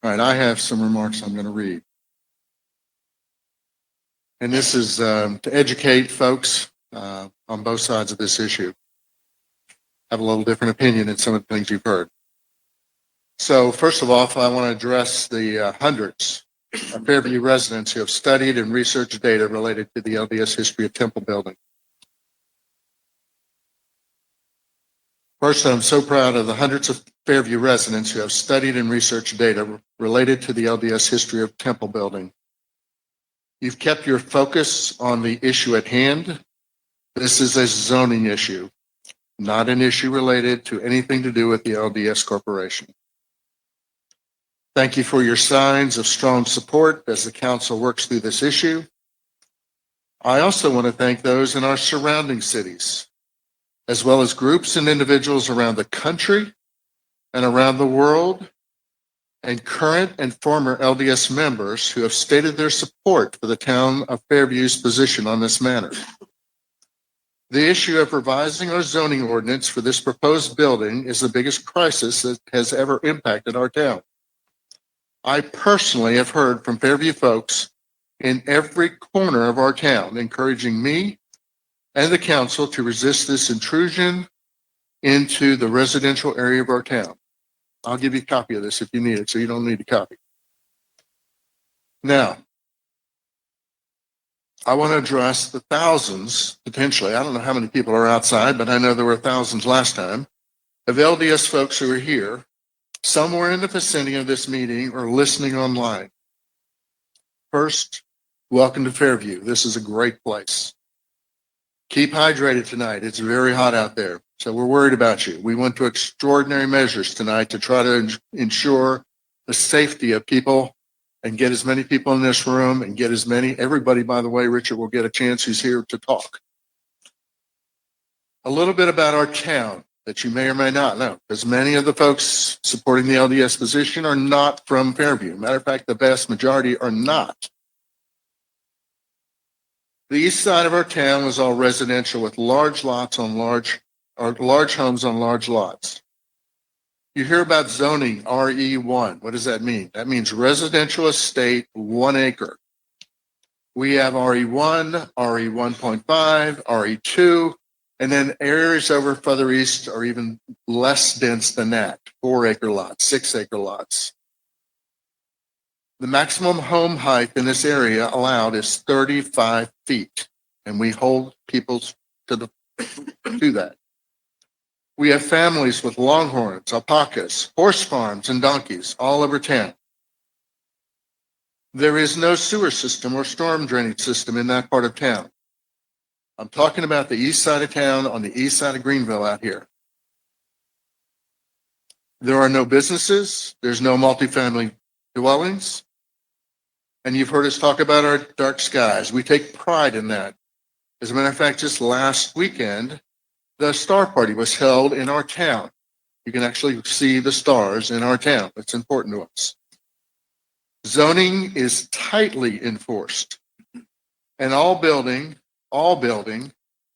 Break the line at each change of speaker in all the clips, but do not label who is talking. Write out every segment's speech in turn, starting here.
All right, I have some remarks I'm going to read. And this is to educate folks on both sides of this issue. Have a little different opinion than some of the things you've heard. So first of all, I want to address the hundreds of Fairview residents who have studied and researched data related to the LDS history of temple building. First, I'm so proud of the hundreds of Fairview residents who have studied and researched data related to the LDS history of temple building. You've kept your focus on the issue at hand. This is a zoning issue, not an issue related to anything to do with the LDS Corporation. Thank you for your signs of strong support as the council works through this issue. I also want to thank those in our surrounding cities, as well as groups and individuals around the country and around the world, and current and former LDS members who have stated their support for the town of Fairview's position on this matter. The issue of revising our zoning ordinance for this proposed building is the biggest crisis that has ever impacted our town. I personally have heard from Fairview folks in every corner of our town, encouraging me and the council to resist this intrusion into the residential area of our town. I'll give you a copy of this if you need it, so you don't need a copy. Now, I want to address the thousands, potentially, I don't know how many people are outside, but I know there were thousands last time, of LDS folks who are here, somewhere in the vicinity of this meeting or listening online. First, welcome to Fairview. This is a great place. Keep hydrated tonight. It's very hot out there, so we're worried about you. We went to extraordinary measures tonight to try to ensure the safety of people and get as many people in this room and get as many, everybody, by the way, Richard will get a chance who's here to talk. A little bit about our town that you may or may not know, because many of the folks supporting the LDS position are not from Fairview. Matter of fact, the vast majority are not. The east side of our town was all residential with large homes on large lots. You hear about zoning RE1. What does that mean? That means residential estate, 1 acre. We have RE1, RE1.5, RE2, and then areas over further east are even less dense than that, 4 acre lots, 6 acre lots. The maximum home height in this area allowed is 35 feet, and we hold people to that. We have families with longhorns, alpacas, horse farms, and donkeys all over town. There is no sewer system or storm drainage system in that part of town. I'm talking about the east side of town, on the east side of Greenville out here. There are no businesses. There's no multifamily dwellings. And you've heard us talk about our dark skies. We take pride in that. As a matter of fact, just last weekend, the star party was held in our town. You can actually see the stars in our town. It's important to us. Zoning is tightly enforced, and all building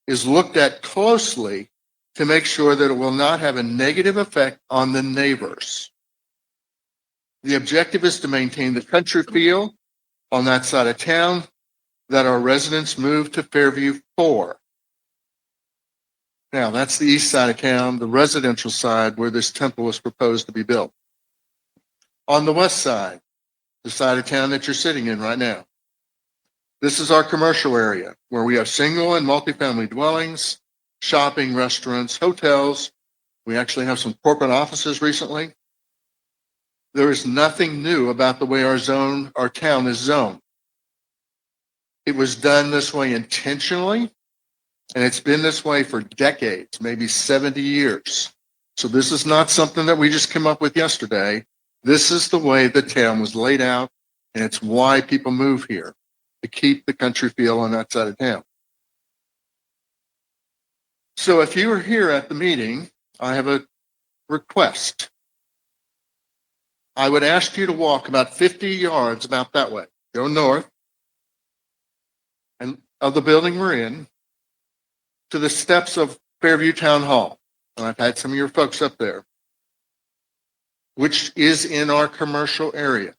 is looked at closely to make sure that it will not have a negative effect on the neighbors. The objective is to maintain the country feel on that side of town that our residents moved to Fairview for. Now, that's the east side of town, the residential side where this temple was proposed to be built. On the west side, the side of town that you're sitting in right now, this is our commercial area where we have single and multifamily dwellings, shopping, restaurants, hotels. We actually have some corporate offices recently. There is nothing new about the way our town is zoned. It was done this way intentionally, and it's been this way for decades, maybe 70 years. So this is not something that we just came up with yesterday. This is the way the town was laid out, and it's why people move here, to keep the country feel on that side of town. So if you were here at the meeting, I have a request. I would ask you to walk about 50 yards about that way. Go north and of the building we're in to the steps of Fairview Town Hall. And I've had some of your folks up there. which is in our commercial area.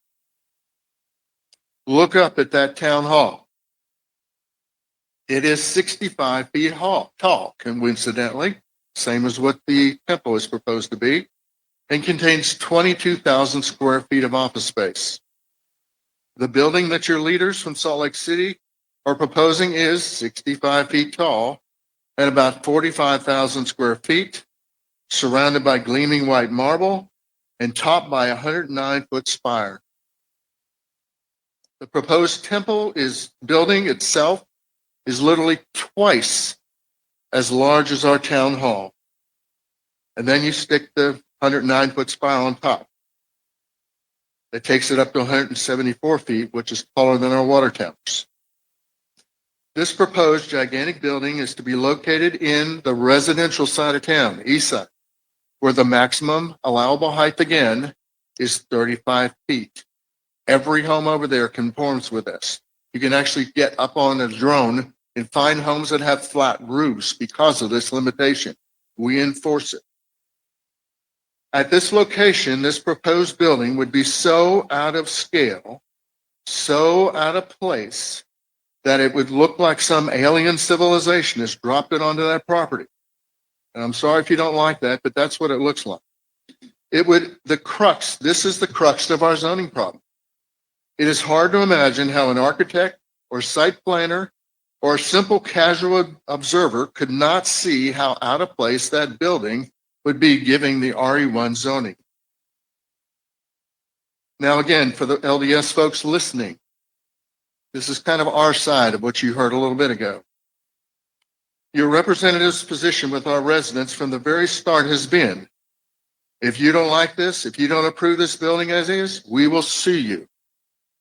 Look up at that town hall. It is 65 feet tall, coincidentally, same as what the temple is proposed to be, and contains 22,000 square feet of office space. The building that your leaders from Salt Lake City are proposing is 65 feet tall and about 45,000 square feet, surrounded by gleaming white marble and topped by a 109-foot spire. The proposed temple building itself is literally twice as large as our town hall. And then you stick the 109-foot spire on top. That takes it up to 174 feet, which is taller than our water towers. This proposed gigantic building is to be located in the residential side of town, the east side, where the maximum allowable height again is 35 feet. Every home over there conforms with this. You can actually get up on a drone and find homes that have flat roofs because of this limitation. We enforce it. At this location, this proposed building would be so out of scale, so out of place, that it would look like some alien civilization has dropped it onto that property. And I'm sorry if you don't like that, but that's what it looks like. This is the crux of our zoning problem. It is hard to imagine how an architect or site planner or a simple casual observer could not see how out of place that building would be giving the RE1 zoning. Now again, for the LDS folks listening, this is kind of our side of what you heard a little bit ago. Your representative's position with our residents from the very start has been, if you don't like this, if you don't approve this building as is, we will sue you.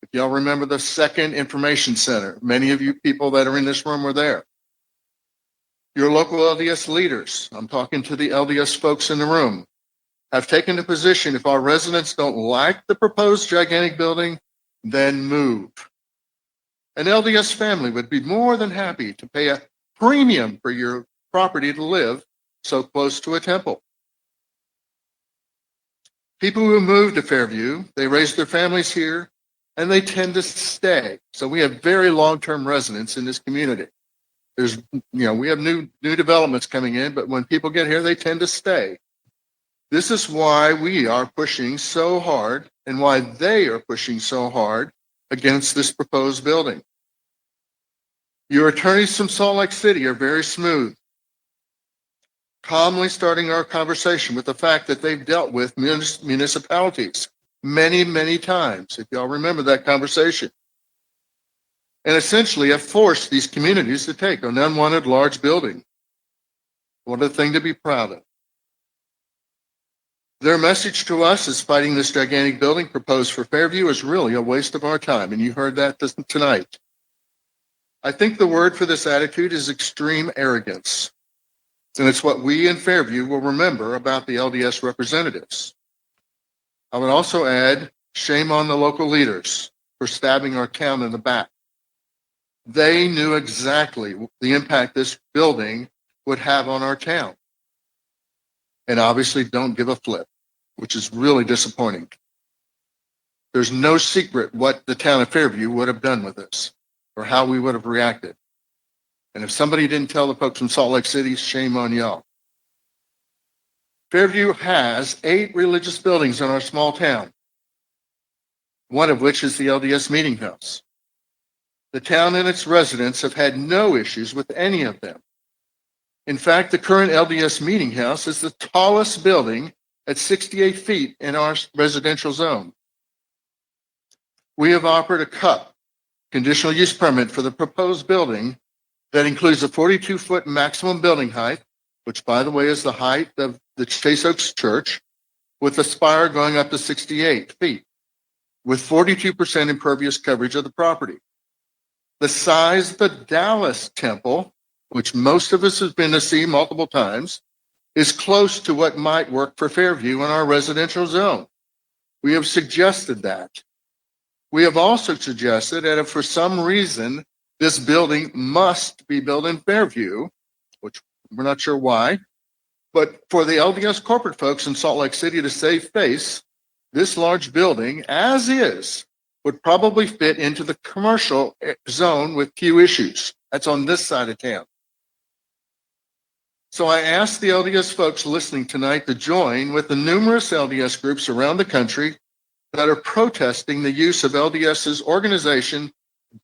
If y'all remember the second information center, many of you people that are in this room were there. Your local LDS leaders, I'm talking to the LDS folks in the room, have taken the position if our residents don't like the proposed gigantic building, then move. An LDS family would be more than happy to pay a premium for your property to live so close to a temple. People who move to Fairview, they raise their families here, and they tend to stay. So we have very long-term residents in this community. We have new developments coming in, but when people get here, they tend to stay. This is why we are pushing so hard and why they are pushing so hard against this proposed building. Your attorneys from Salt Lake City are very smooth, calmly starting our conversation with the fact that they've dealt with municipalities many, many times, if y'all remember that conversation, and essentially have forced these communities to take an unwanted large building. What a thing to be proud of. Their message to us is fighting this gigantic building proposed for Fairview is really a waste of our time, and you heard that tonight. I think the word for this attitude is extreme arrogance, and it's what we in Fairview will remember about the LDS representatives. I would also add, shame on the local leaders for stabbing our town in the back. They knew exactly the impact this building would have on our town, and obviously don't give a flip, which is really disappointing. There's no secret what the town of Fairview would have done with this or how we would have reacted. And if somebody didn't tell the folks from Salt Lake City, shame on y'all. Fairview has 8 religious buildings in our small town, one of which is the LDS Meeting House. The town and its residents have had no issues with any of them. In fact, the current LDS Meeting House is the tallest building at 68 feet in our residential zone. We have offered a CUP, conditional use permit, for the proposed building that includes a 42-foot maximum building height, which, by the way, is the height of the Chase Oaks Church, with the spire going up to 68 feet, with 42% impervious coverage of the property. The size of the Dallas Temple, which most of us have been to see multiple times, is close to what might work for Fairview in our residential zone. We have suggested that. We have also suggested that if for some reason this building must be built in Fairview, which we're not sure why, but for the LDS corporate folks in Salt Lake City to save face, This large building, as is, would probably fit into the commercial zone with few issues. That's on this side of town. So I asked the LDS folks listening tonight to join with the numerous LDS groups around the country that are protesting the use of LDS's organization,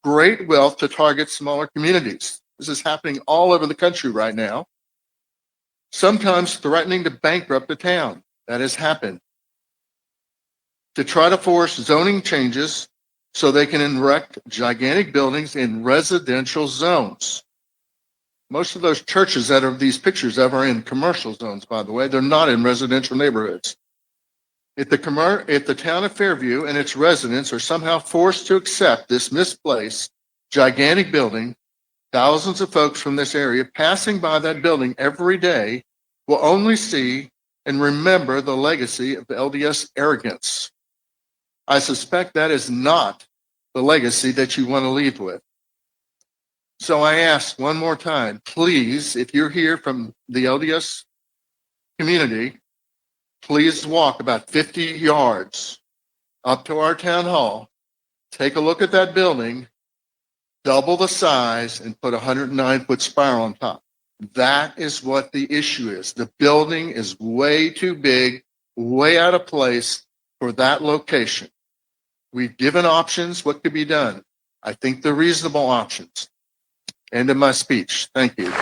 Great Wealth, to target smaller communities. This is happening all over the country right now, sometimes threatening to bankrupt the town. That has happened. To try to force zoning changes so they can erect gigantic buildings in residential zones. Most of those churches that are these pictures of are in commercial zones, by the way. They're not in residential neighborhoods. If the town of Fairview and its residents are somehow forced to accept this misplaced, gigantic building, thousands of folks from this area passing by that building every day will only see and remember the legacy of LDS arrogance. I suspect that is not the legacy that you want to leave with. So I ask one more time, please, if you're here from the LDS community, please walk about 50 yards up to our town hall, take a look at that building, double the size, and put a 109-foot spiral on top. That is what the issue is. The building is way too big, way out of place for that location. We've given options, what could be done. I think they're reasonable options. End of my speech. Thank you.